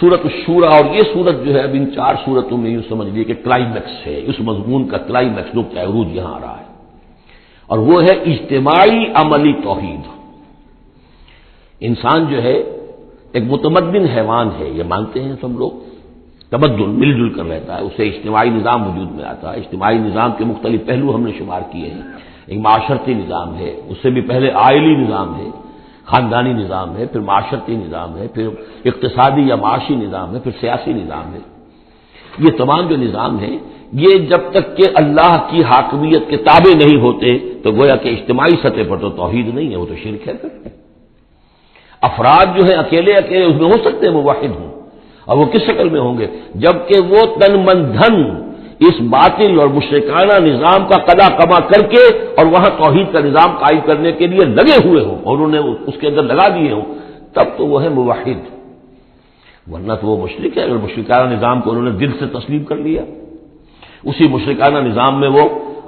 سورۃ الشورى، اور یہ سورت جو ہے اب ان 4 سورتوں میں یوں سمجھ لیجیے کہ کلائمیکس ہے، اس مضمون کا کلائمیکس جو کہ عروج یہاں آ رہا ہے، اور وہ ہے اجتماعی عملی توحید۔ انسان جو ہے ایک متمدن حیوان ہے، یہ مانتے ہیں سب لوگ، تمدن مل جل کر رہتا ہے، اسے اجتماعی نظام وجود میں آتا ہے۔ اجتماعی نظام کے مختلف پہلو ہم نے شمار کیے ہیں، ایک معاشرتی نظام ہے، اس سے بھی پہلے عائلی نظام ہے، خاندانی نظام ہے، پھر معاشرتی نظام ہے، پھر اقتصادی یا معاشی نظام ہے، پھر سیاسی نظام ہے۔ یہ تمام جو نظام ہیں، یہ جب تک کہ اللہ کی حاکمیت کے تابع نہیں ہوتے تو گویا کہ اجتماعی سطح پر تو توحید نہیں ہے، وہ تو شرک ہے۔ پھر افراد جو ہیں اکیلے اکیلے اس میں ہو سکتے ہیں موحد ہوں، اور وہ کس شکل میں ہوں گے؟ جبکہ وہ تن من دھن اس باطل اور مشرکانہ نظام کا قضا کما کر کے اور وہاں توحید کا نظام قائم کرنے کے لیے لگے ہوئے ہوں اور انہوں نے اس کے اندر لگا دیے ہوں، تب تو وہ ہے موحد، ورنہ تو وہ مشرک ہے۔ اگر مشرکانہ نظام کو انہوں نے دل سے تسلیم کر لیا، اسی مشرکانہ نظام میں وہ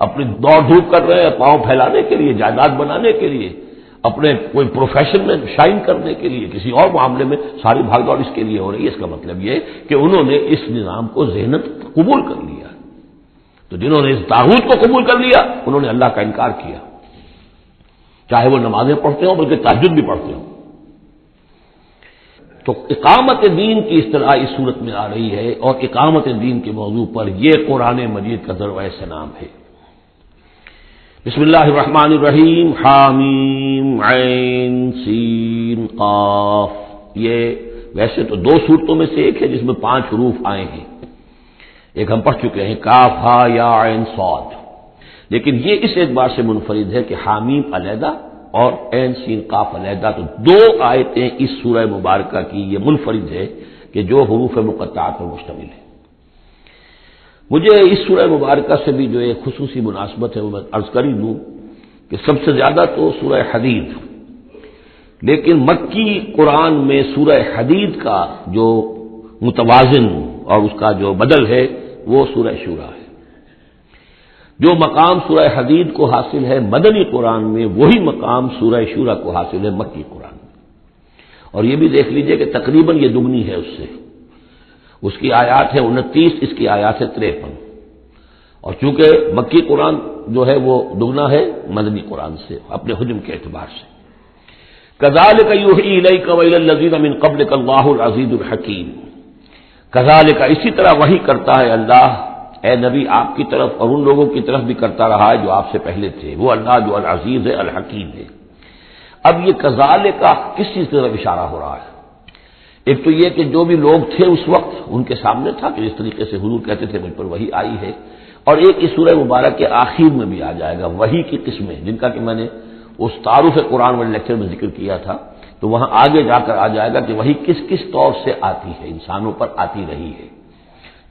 اپنی دوڑ دھوپ کر رہے ہیں پاؤں پھیلانے کے لیے، جائیداد بنانے کے لیے، اپنے کوئی پروفیشن میں شائن کرنے کے لیے، کسی اور معاملے میں ساری بھاگ دوڑ اس کے لیے ہو رہی ہے۔ اس کا مطلب یہ کہ انہوں نے اس نظام کو ذہنت قبول کر لیا، تو جنہوں نے اس طاغوت کو قبول کر لیا انہوں نے اللہ کا انکار کیا، چاہے وہ نمازیں پڑھتے ہوں بلکہ تہجد بھی پڑھتے ہوں۔ تو اقامت دین کی اصطلاح اس صورت میں آ رہی ہے، اور اقامت دین کے موضوع پر یہ قرآن مجید کا ذروۂ سلام ہے۔ بسم اللہ الرحمن الرحیم، حامیم عین سین قاف۔ یہ ویسے تو 2 صورتوں میں سے ایک ہے جس میں 5 حروف آئے ہیں، ایک ہم پڑھ چکے ہیں کاف ہا یا عین صاد، لیکن یہ اس اعتبار سے منفرد ہے کہ حامیم علیحدہ اور عین سین قاف علیحدہ، تو 2 آیتیں اس سورہ مبارکہ کی یہ منفرد ہے کہ جو حروف مقطعات پر مشتمل ہے۔ مجھے اس سورہ مبارکہ سے بھی جو ایک خصوصی مناسبت ہے وہ میں عرض کر ہی دوں کہ سب سے زیادہ تو سورہ حدید، لیکن مکی قرآن میں سورہ حدید کا جو متوازن اور اس کا جو بدل ہے وہ سورہ شورى ہے۔ جو مقام سورہ حدید کو حاصل ہے مدنی قرآن میں، وہی مقام سورہ شورى کو حاصل ہے مکی قرآن میں، اور یہ بھی دیکھ لیجئے کہ تقریباً یہ دگنی ہے اس سے، اس کی آیات ہے 29، اس کی آیات ہے 53، اور چونکہ مکی قرآن جو ہے وہ دگنا ہے مدنی قرآن سے اپنے حجم کے اعتبار سے۔ کذالک یوحی الیک والی الذین من قبلک اللہ العزیز الحکیم۔ کذالک اسی طرح وحی کرتا ہے اللہ اے نبی آپ کی طرف، اور ان لوگوں کی طرف بھی کرتا رہا ہے جو آپ سے پہلے تھے، وہ اللہ جو العزیز ہے الحکیم ہے۔ اب یہ کذالک کس چیز کی طرف اشارہ ہو رہا ہے؟ ایک تو یہ کہ جو بھی لوگ تھے اس وقت ان کے سامنے تھا کہ اس طریقے سے حضور کہتے تھے مجھ پر وحی آئی ہے، اور ایک اس سورہ مبارک کے آخر میں بھی آ جائے گا وحی کی قسمیں، جن کا کہ میں نے اس تعارف قرآن والے لیکچر میں ذکر کیا تھا، تو وہاں آگے جا کر آ جائے گا کہ وحی کس کس طور سے آتی ہے، انسانوں پر آتی رہی ہے۔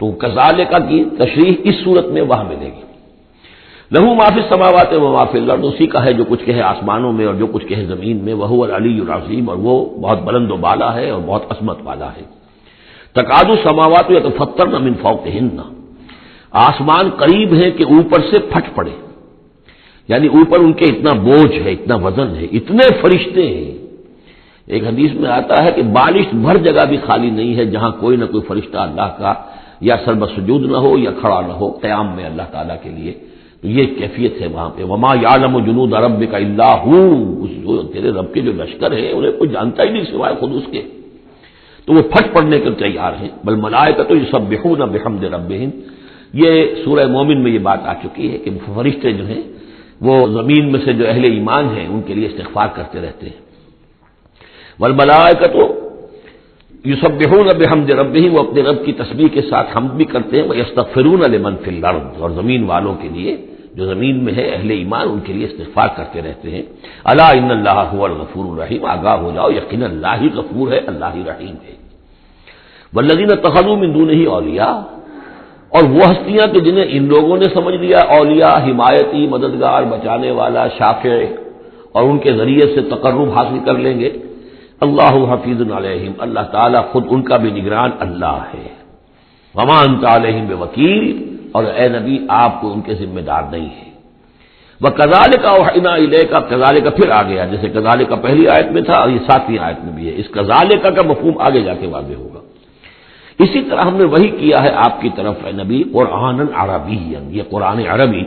تو کذالک کی تشریح اس صورت میں وہاں ملے گی۔ لہو ما فی السماوات و ما فی الارض، اسی کا ہے جو کچھ کہ ہے آسمانوں میں اور جو کچھ کہ ہے زمین میں، وہو العلی العظیم، اور وہ بہت بلند و بالا ہے اور بہت عظمت والا ہے۔ تکاد السماوات یتفطرن من فوقہن، آسمان قریب ہے کہ اوپر سے پھٹ پڑے، یعنی اوپر ان کے اتنا بوجھ ہے، اتنا وزن ہے، اتنے فرشتے ہیں۔ ایک حدیث میں آتا ہے کہ بالشت بھر جگہ بھی خالی نہیں ہے جہاں کوئی نہ کوئی فرشتہ اللہ کا یا سر بسجود نہ ہو یا کھڑا نہ ہو قیام میں اللہ تعالیٰ کے لیے، تو یہ کیفیت ہے وہاں پہ۔ وما یعلم جنود ربک الا ہو، جو تیرے رب کے جو لشکر ہیں انہیں کوئی جانتا ہی نہیں سوائے خود اس کے، تو وہ پھٹ پڑنے کے تیار ہیں۔ بل ملائکۃ یسبحون بحمد ربہم، یہ سورہ مومن میں یہ بات آ چکی ہے کہ فرشتے جو ہیں وہ زمین میں سے جو اہل ایمان ہیں ان کے لیے استغفار کرتے رہتے ہیں۔ والملائکۃ یسبحون بحمد ربہم، وہ اپنے رب کی تسبیح کے ساتھ حمد بھی کرتے ہیں، ویستغفرون لمن فی الارض، اور زمین والوں کے لیے جو زمین میں ہے اہل ایمان ان کے لیے استغفار کرتے رہتے ہیں۔ الا ان اللہ هو الغفور الرحیم، آگاہ ہو جاؤ یقینا اللہ ہی غفور ہے، اللہ ہی رحیم ہے۔ والذین اتخذوا من دونہ اولیاء، اور وہ ہستیاں کہ جنہیں ان لوگوں نے سمجھ لیا اولیاء، حمایتی، مددگار، بچانے والا، شافع، اور ان کے ذریعے سے تقرب حاصل کر لیں گے۔ اللہ حفیظ علیہم، اللہ تعالیٰ خود ان کا بھی نگران اللہ ہے۔ وما انت علیہم بوکیل، اور اے نبی آپ کو ان کے ذمہ دار نہیں ہے۔ وکذالک اوحینا الیک، کذالک پھر آ گیا، جیسے کذالک پہلی آیت میں تھا اور یہ 7ویں آیت میں بھی ہے، اس کذالک کا مفہوم آگے جا کے واضح ہوگا۔ اسی طرح ہم نے وہی کیا ہے آپ کی طرف اے نبی قرآنا عربیا، یہ قرآن عربی،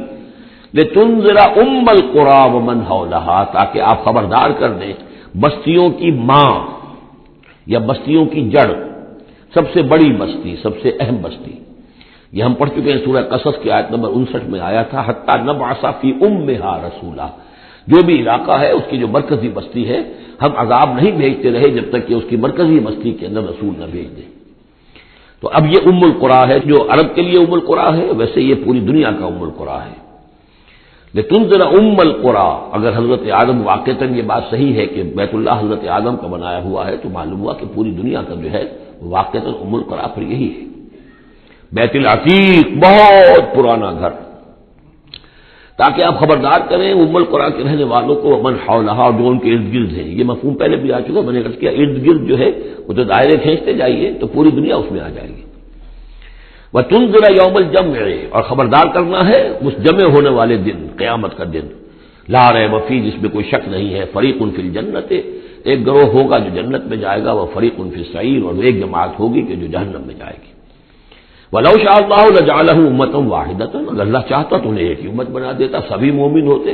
لتنذر ام القری ومن حولها، تاکہ آپ خبردار کر دیں بستیوں کی ماں یا بستیوں کی جڑ، سب سے بڑی بستی، سب سے اہم بستی. یہ ہم پڑھ چکے ہیں سورہ قصص کی آیت نمبر 59 میں آیا تھا، حتی نبعث فی امھا رسولا، جو بھی علاقہ ہے اس کی جو مرکزی بستی ہے ہم عذاب نہیں بھیجتے رہے جب تک کہ اس کی مرکزی بستی کے اندر رسول نہ بھیج دیں. تو اب یہ ام القری ہے، جو عرب کے لیے ام القری ہے ویسے یہ پوری دنیا کا ام القری ہے. لتنذر ام القری، اگر حضرت آدم واقعتاً یہ بات صحیح ہے کہ بیت اللہ حضرت آدم کا بنایا ہوا ہے تو معلوم ہوا کہ پوری دنیا کا جو ہے واقعتاً ام القری پھر یہی ہے. بیت العتیق، بہت پرانا گھر، تاکہ آپ خبردار کریں ام القری کے رہنے والوں کو، من حولها، جو ان کے ارد گرد ہیں. یہ مفہوم پہلے بھی آ چکا، میں نے عرض کیا ارد گرد جو ہے وہ تو دائرے کھینچتے جائیے تو پوری دنیا اس میں آ جائے گی. وتنذر یوم الجمع، اور خبردار کرنا ہے اس جمع ہونے والے دن، قیامت کا دن، لا ریب فیہ، جس میں کوئی شک نہیں ہے، فریق فی الجنت، ایک گروہ ہوگا جو جنت میں جائے گا، وہ فریق فی السعیر، اور ایک جماعت ہوگی کہ جو جہنم میں جائے گی. وَلَوْ شَاءَ اللَّهُ لَجَعَلَهُ أُمَّةً وَاحِدَةً، اگر اللہ چاہتا تو انہیں ایک ہی امت بنا دیتا، سبھی مومن ہوتے.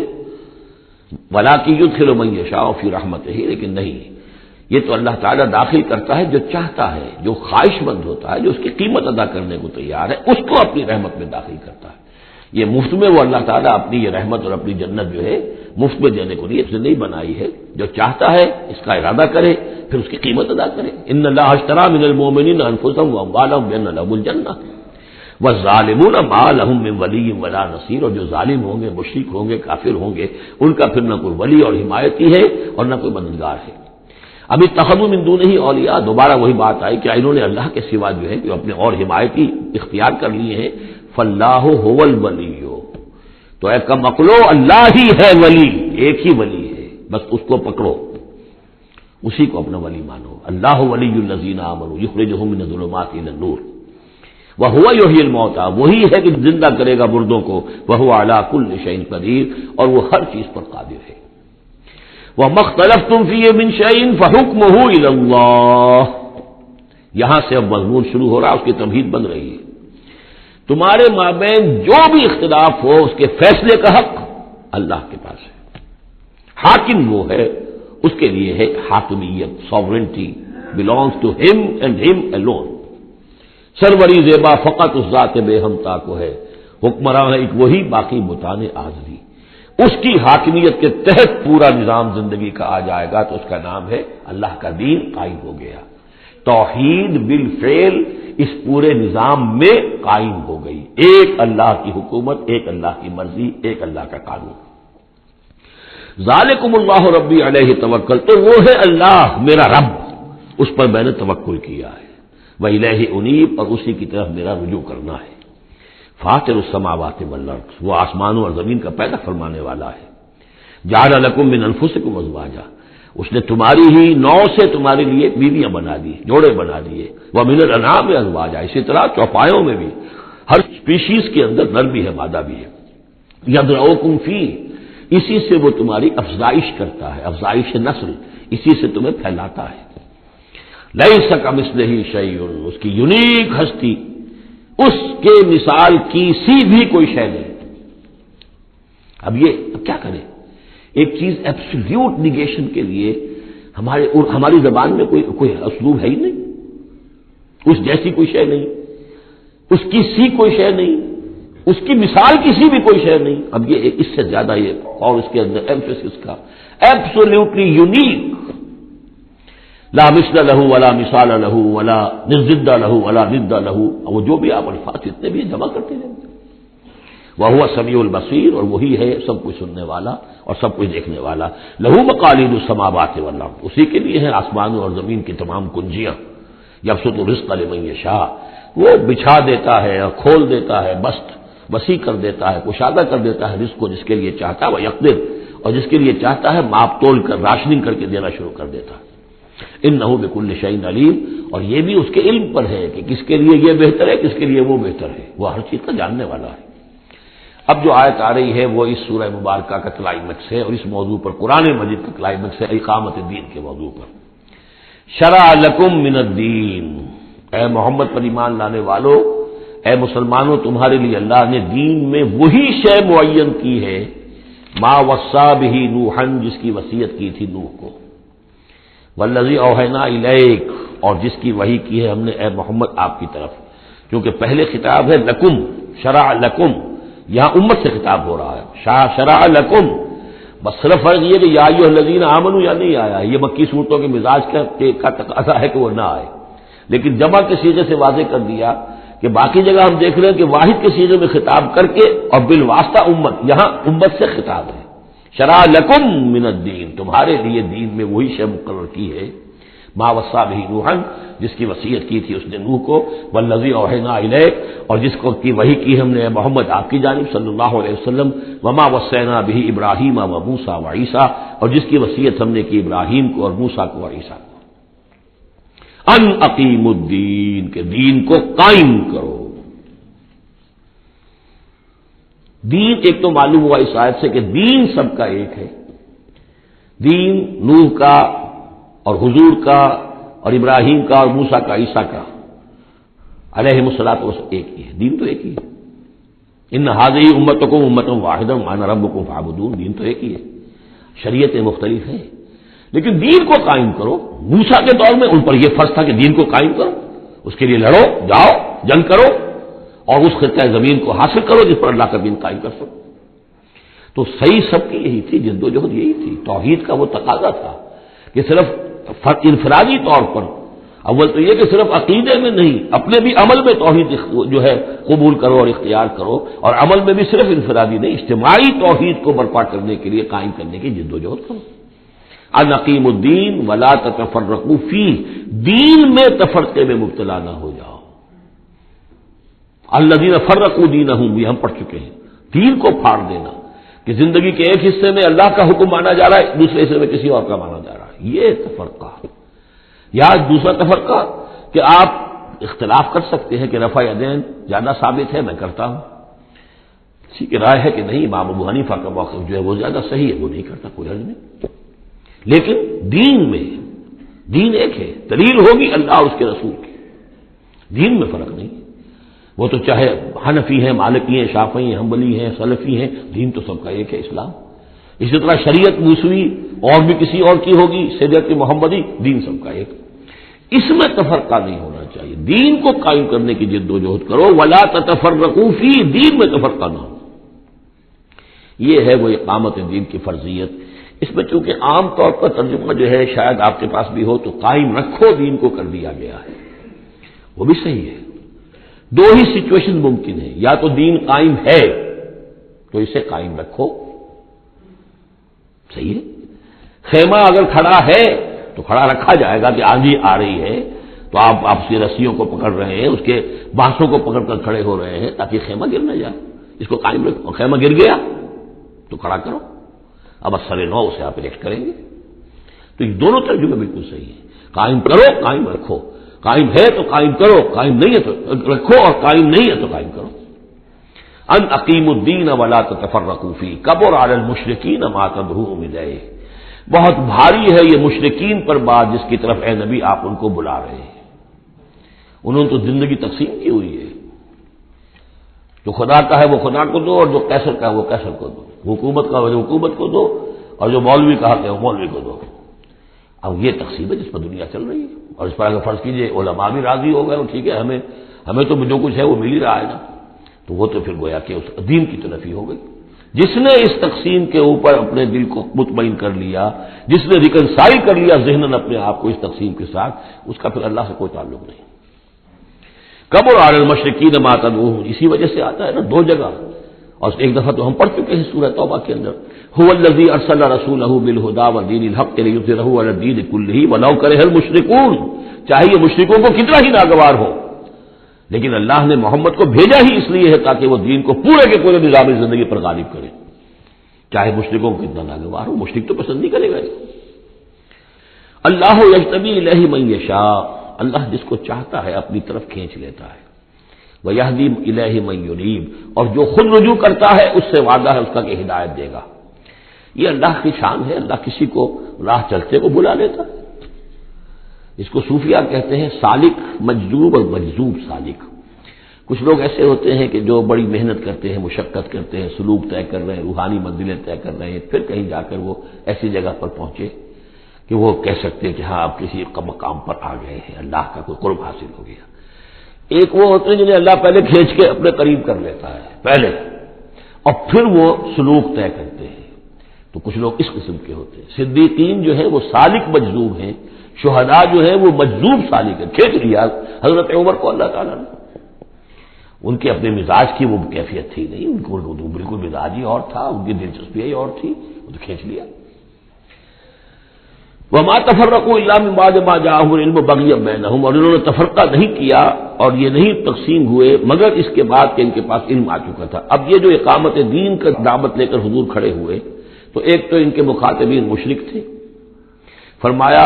وَلَٰكِن يُدْخِلُ مَن يَشَاءُ فِي رَحْمَتِهِ، لیکن نہیں، یہ تو اللہ تعالیٰ داخل کرتا ہے جو چاہتا ہے، جو خواہش مند ہوتا ہے، جو اس کی قیمت ادا کرنے کو تیار ہے، اس کو اپنی رحمت میں داخل کرتا ہے. یہ مفت میں وہ اللہ تعالیٰ اپنی یہ رحمت اور اپنی جنت جو ہے مفت میں دینے کو لیے نہیں بنائی ہے. جو چاہتا ہے اس کا ارادہ کرے پھر اس کی قیمت ادا کرے. ان اللہ اشتری من المؤمنین انفسهم واموالهم بان لهم الجنہ والظالمون ما لهم من ولی ولا نصیر، اور جو ظالم ہوں گے، مشرک ہوں گے، کافر ہوں گے، ان کا پھر نہ کوئی ولی اور حمایتی ہے اور نہ کوئی مددگار ہے. ابھی اتخذوا من دونہ اولیاء، دوبارہ وہی بات آئی کہ انہوں نے اللہ کے سوا جو ہے کہ اپنے اور حمایتی اختیار کر لیے ہیں. فاللہ هو الولی، تو اے کم عقلو اللہ ہی ہے ولی، ایک ہی ولی ہے، بس اس کو پکڑو، اسی کو اپنا ولی مانو. اللہ ولی الذین آمنوا یخرجهم من الظلمات الی النور وہو یحیی الموتى، وہی ہے کہ زندہ کرے گا مردوں کو، وہو علی کل شیء قدیر، اور وہ ہر چیز پر قادر ہے. وما اختلفتم فیہ من شیء فحکمہ الی اللہ، یہاں سے اب مضمون شروع ہو رہا، اس کی تمہید بن رہی ہے. تمہارے مابین جو بھی اختلاف ہو اس کے فیصلے کا حق اللہ کے پاس ہے. حاکم وہ ہے، اس کے لیے ہے حاکمیت، sovereignty belongs to him and him alone. سروری زیبا فقط اس ذات بے ہمتا کو ہے، حکمراں ہے ایک وہی، باقی بتانے آزری. اس کی حاکمیت کے تحت پورا نظام زندگی کا آ جائے گا تو اس کا نام ہے اللہ کا دین قائم ہو گیا. توحید بالفعل اس پورے نظام میں قائم ہو گئی. ایک اللہ کی حکومت، ایک اللہ کی مرضی، ایک اللہ کا قانون. ذالکم اللہ ربی علیہ توکل، تو وہ ہے اللہ میرا رب، اس پر میں نے توکل کیا ہے. وَإِلَيْهِ أُنِيبُ، اور اسی کی طرف میرا رجوع کرنا ہے. فاطر السماوات والارض، وہ آسمانوں اور زمین کا پیدا فرمانے والا ہے. جعل لکم من انفسکم ازواجا، اس نے تمہاری ہی نو سے تمہارے لیے بیویاں بنا دی، جوڑے بنا دیے. وَمِنَ الْأَنْعَامِ أَزْوَاجًا، اسی طرح چوپایوں میں بھی ہر اسپیشیز کے اندر نر بھی ہے، مادہ بھی ہے. یَذْرَؤُکُمْ فِیہ، اسی سے وہ تمہاری افزائش کرتا ہے، افزائش نسل، اسی سے تمہیں پھیلاتا ہے. لیس کمثلہ شیء، اس کی یونیک ہستی، اس کے مثال کی سی بھی کوئی شے نہیں. اب کیا کریں؟ ایک چیز ایبسلیوٹ نیگیشن کے لیے ہماری زبان میں کوئی اسلوب ہے ہی نہیں. اس جیسی کوئی شے نہیں، اس کی سی کوئی شے نہیں، اس کی مثال کسی بھی کوئی شے نہیں. اب یہ اس سے زیادہ یہ اور اس کے اندر ایمفیسس کا ایبسلیوٹلی یونیک، لا مثل لہ ولا مثال لہ ولا ضد لہ ولا ضد لہ، وہ جو بھی آپ الفاظ اتنے بھی جمع کرتے رہتے. وہو السمیع البصیر، اور وہی ہے سب کچھ سننے والا اور سب کچھ دیکھنے والا. لہ مقالید السماوات والارض، اسی کے لیے ہیں آسمانوں اور زمین کی تمام کنجیاں. یبسط الرزق لمن یشاء، وہ بچھا دیتا ہے اور کھول دیتا ہے، بست وسیع کر دیتا ہے، کشادہ کر دیتا ہے رزق کو جس کے لیے چاہتا ہے. وہ یقدر، اور جس کے لیے چاہتا ہے ماپ تول کر راشننگ کر کے دینا شروع کر دیتا ہے. انہ بکل شیء علیم، اور یہ بھی اس کے علم پر ہے کہ کس کے لیے یہ بہتر ہے، کس کے لیے وہ بہتر ہے. وہ ہر چیز کا جاننے والا ہے. اب جو آیت آ رہی ہے وہ اس سورہ مبارکہ کا کلائمیکس ہے، اور اس موضوع پر قرآن مجید کا کلائمیکس ہے، اقامت الدین کے موضوع پر. شرع لکم من الدین، اے محمد پر ایمان لانے والو، اے مسلمانوں، تمہارے لیے اللہ نے دین میں وہی شے معین کی ہے ما وصى به نوحا، جس کی وصیت کی تھی نوح کو، والذی اوحینا الیک، اور جس کی وحی کی ہے ہم نے اے محمد آپ کی طرف، کیونکہ پہلے خطاب ہے لکم، شرع لکم، یہاں امت سے خطاب ہو رہا ہے، شرع لکم، بس صرف فرق یہ کہ یا ایھا الذین آمنوا یا نہیں آیا، یہ مکی صورتوں کے مزاج کا تقاضا ہے کہ وہ نہ آئے، لیکن جمع کے صیغے سے واضح کر دیا کہ باقی جگہ ہم دیکھ رہے ہیں کہ واحد کے صیغے میں خطاب کر کے اور بالواسطہ امت، یہاں امت سے خطاب ہے، شرع لکم من الدین، تمہارے لیے دین میں وہی شے مقرر کی ہے ما وصى به نوحا، جس کی وصیت کی تھی اس نے نوح کو، والذی اوحینا الیک، اور جس کو کی وحی کی ہم نے محمد آپ کی جانب صلی اللہ علیہ وسلم، وما وصینا به ابراہیم و موسیٰ و عیسیٰ، اور جس کی وصیت ہم نے کی ابراہیم کو اور موسیٰ کو اور عیسیٰ کو، ان اقیم الدین، کے دین کو قائم کرو۔ دین ایک تو معلوم ہوا اس آیت سے کہ دین سب کا ایک ہے، دین نوح کا اور حضور کا اور ابراہیم کا اور موسیٰ کا عیسیٰ کا علیہم الصلوۃ والسلام ایک ہی ہے، دین تو ایک ہی ہے، ان ھذہ امتکم امۃ واحدۃ وانا ربکم فاعبدون، دین تو ایک ہی ہے، شریعتیں مختلف ہیں لیکن دین کو قائم کرو۔ موسیٰ کے دور میں ان پر یہ فرض تھا کہ دین کو قائم کرو، اس کے لیے لڑو، جاؤ، جنگ کرو اور اس خطہ زمین کو حاصل کرو جس پر اللہ کا دین قائم کر سکو۔ تو صحیح سب کی یہی تھی، جد و جہد یہی تھی، توحید کا وہ تقاضا تھا کہ صرف انفرادی طور پر، اول تو یہ کہ صرف عقیدے میں نہیں، اپنے بھی عمل میں توحید جو ہے قبول کرو اور اختیار کرو، اور عمل میں بھی صرف انفرادی نہیں، اجتماعی توحید کو برپا کرنے کے لیے، قائم کرنے کی جد و جہد کرو۔ ان اقیموا الدین ولا تتفرقوا فیہ، دین میں تفرقے میں مبتلا نہ ہو جاؤ۔ الذین فرقوا دینہم، بھی ہم پڑھ چکے ہیں، دین کو پھاڑ دینا کہ زندگی کے ایک حصے میں اللہ کا حکم مانا جا رہا ہے، دوسرے حصے میں کسی اور کا مانا جا رہا ہے، یہ تفرقہ۔ یا دوسرا تفرقہ کہ آپ اختلاف کر سکتے ہیں کہ رفع یدین زیادہ ثابت ہے، میں کرتا ہوں، کسی کی رائے ہے کہ نہیں امام ابو حنیفہ کا موقف جو ہے وہ زیادہ صحیح ہے، وہ نہیں کرتا، کوئی حرج نہیں، لیکن دین میں دین ایک ہے، دلیل ہوگی اللہ اور اس کے رسول کی، دین میں فرق نہیں، وہ تو چاہے حنفی ہیں، مالکی ہیں، شافعی ہیں، حنبلی ہیں، سلفی ہیں، دین تو سب کا ایک ہے، اسلام۔ اسی طرح شریعت موسوی اور بھی کسی اور کی ہوگی، شریعت محمدی، دین سب کا ایک، اس میں تفرقہ نہیں ہونا چاہیے، دین کو قائم کرنے کی جد و جہد کرو، ولا تتفرقوا فی، دین میں تفرقہ نہ ہو، یہ ہے وہ اقامت دین کی فرضیت۔ اس میں چونکہ عام طور پر ترجمہ جو ہے شاید آپ کے پاس بھی ہو تو قائم رکھو دین کو کر دیا گیا ہے، وہ بھی صحیح ہے، دو ہی سچویشن ممکن ہے، یا تو دین قائم ہے تو اسے قائم رکھو، صحیح ہے، خیمہ اگر کھڑا ہے تو کھڑا رکھا جائے گا کہ آندھی آ رہی ہے تو آپ اس کی رسیوں کو پکڑ رہے ہیں، اس کے بانسوں کو پکڑ کر کھڑے ہو رہے ہیں تاکہ خیمہ گر نہ جائے، اس کو قائم رکھو، خیمہ گر گیا تو کھڑا کرو، اب اثر نو سے آپ ریکٹ کریں گے، تو یہ دونوں ترجمے بالکل صحیح ہیں، قائم کرو، قائم رکھو، قائم ہے تو قائم کرو، قائم نہیں ہے تو رکھو، اور قائم نہیں ہے تو قائم کرو۔ ان اقیموا الدین ولا تتفرقوا فیہ کبر علی المشرکین ما تدعوہم الیہ، بہت بھاری ہے یہ مشرکین پر بات جس کی طرف اے نبی آپ ان کو بلا رہے ہیں، انہوں نے تو زندگی تقسیم کی ہوئی ہے، جو خدا کا ہے وہ خدا کو دو، اور جو قیصر کا ہے وہ قیصر کو دو، حکومت کا ہے حکومت کو دو، اور جو مولوی کا حق ہے وہ مولوی کو دو۔ اب یہ تقسیم ہے جس پر دنیا چل رہی ہے، اور اس پر اگر فرض کیجئے علماء بھی راضی ہو گئے وہ ٹھیک ہے، ہمیں تو جو کچھ ہے وہ مل ہی رہا ہے نا، تو وہ تو پھر گویا کہ اس دین کی تلفی ہو گئی۔ جس نے اس تقسیم کے اوپر اپنے دل کو مطمئن کر لیا، جس نے ریکنسائل کر لیا ذہناً اپنے آپ کو اس تقسیم کے ساتھ، اس کا پھر اللہ سے کوئی تعلق نہیں۔ کبر علی المشرکین ما تدعوہم، اسی وجہ سے آتا ہے نا دو جگہ، اور ایک دفعہ تو ہم پڑھ چکے ہیں سورہ توبہ کے اندر، هو الذی ارسل رسولہ بالہدی ودین الحق لیظہرہ علی الدین کلہ ولو کرہ المشرکون، چاہے یہ مشرکوں کو کتنا ہی ناگوار ہو، لیکن اللہ نے محمد کو بھیجا ہی اس لیے ہے تاکہ وہ دین کو پورے کے پورے نظام زندگی پر غالب کرے، چاہے مشرکوں کو کتنا ناگوار ہو، مشرک تو پسند نہیں کرے گا۔ اللہ یجتبی الیہ من یشاء، اللہ جس کو چاہتا ہے اپنی طرف کھینچ لیتا ہے، ویہدی الیہ من ینیب، اور جو خود رجوع کرتا ہے اس سے وعدہ ہے اس کا کہ ہدایت دے گا۔ یہ اللہ کی شان ہے، اللہ کسی کو راہ چلتے کو بلا لیتا ہے، اس کو صوفیہ کہتے ہیں سالک مجذوب اور مجذوب سالک۔ کچھ لوگ ایسے ہوتے ہیں کہ جو بڑی محنت کرتے ہیں، مشقت کرتے ہیں، سلوک طے کر رہے ہیں، روحانی منزلیں طے کر رہے ہیں، پھر کہیں جا کر وہ ایسی جگہ پر پہنچے کہ وہ کہہ سکتے ہیں کہ ہاں آپ کسی مقام پر آ گئے ہیں، اللہ کا کوئی قرب حاصل ہو گیا۔ ایک وہ ہوتے ہیں جنہیں اللہ پہلے کھینچ کے اپنے قریب کر لیتا ہے پہلے، اور پھر وہ سلوک طے کرتے ہیں۔ تو کچھ لوگ اس قسم کے ہوتے ہیں۔ صدیقین جو ہیں وہ سالک مجذوب ہیں، شہداء جو ہیں وہ مجذوب سالک ہیں، کھینچ لیا حضرت عمر کو اللہ تعالیٰ نے۔ ان کے اپنے مزاج کی وہ کیفیت تھی نہیں، ان کو بالکل مزاج ہی اور تھا، ان کی دلچسپی ہی اور تھی، وہ تو کھینچ لیا۔ وما تفرقوا الا من بعد ما جاءهم العلم بغيا بينهم، اور انہوں نے تفرقہ نہیں کیا اور یہ نہیں تقسیم ہوئے مگر اس کے بعد کہ ان کے پاس علم آ چکا تھا۔ اب یہ جو اقامت دین کا دعوت لے کر حضور کھڑے ہوئے تو ایک تو ان کے مخاطبین مشرک تھے، فرمایا